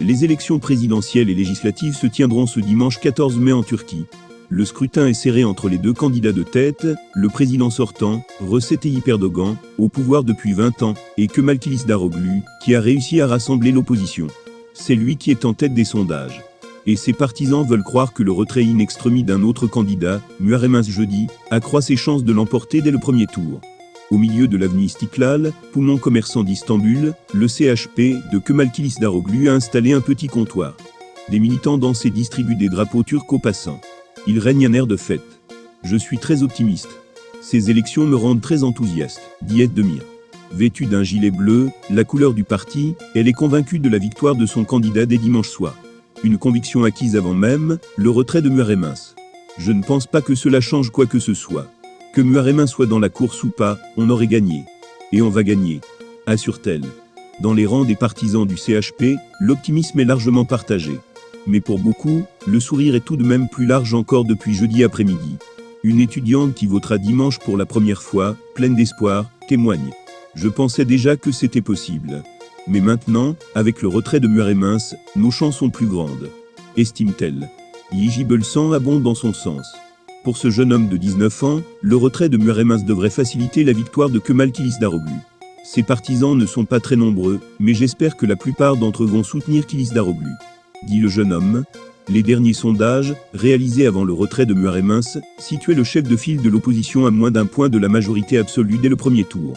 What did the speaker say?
Les élections présidentielles et législatives se tiendront ce dimanche 14 mai en Turquie. Le scrutin est serré entre les deux candidats de tête, le président sortant, Recep Tayyip Erdogan, au pouvoir depuis 20 ans, et Kemal Kılıçdaroğlu, qui a réussi à rassembler l'opposition. C'est lui qui est en tête des sondages. Et ses partisans veulent croire que le retrait in extremis d'un autre candidat, Muharrem İnce jeudi, accroît ses chances de l'emporter dès le premier tour. Au milieu de l'avenue Istiklal, poumon commerçant d'Istanbul, le CHP de Kemal Kılıçdaroğlu a installé un petit comptoir. Des militants dansent et distribuent des drapeaux turcs aux passants. Il règne un air de fête. Je suis très optimiste. Ces élections me rendent très enthousiaste, dit Özdemir. Vêtue d'un gilet bleu, la couleur du parti, elle est convaincue de la victoire de son candidat dès dimanche soir. Une conviction acquise avant même le retrait de Muharrem İnce. Je ne pense pas que cela change quoi que ce soit. Que Muharrem İnce soit dans la course ou pas, on aurait gagné. Et on va gagner, assure-t-elle. Dans les rangs des partisans du CHP, l'optimisme est largement partagé. Mais pour beaucoup, le sourire est tout de même plus large encore depuis jeudi après-midi. Une étudiante qui votera dimanche pour la première fois, pleine d'espoir, témoigne. Je pensais déjà que c'était possible. Mais maintenant, avec le retrait de Muharrem İnce, nos chances sont plus grandes. Estime-t-elle. Yiğit Belsan abonde dans son sens. Pour ce jeune homme de 19 ans, le retrait de Muharrem İnce devrait faciliter la victoire de Kemal Kılıçdaroğlu. Ses partisans ne sont pas très nombreux, mais j'espère que la plupart d'entre eux vont soutenir Kılıçdaroğlu, dit le jeune homme. Les derniers sondages, réalisés avant le retrait de Muharrem İnce, situaient le chef de file de l'opposition à moins d'un point de la majorité absolue dès le premier tour.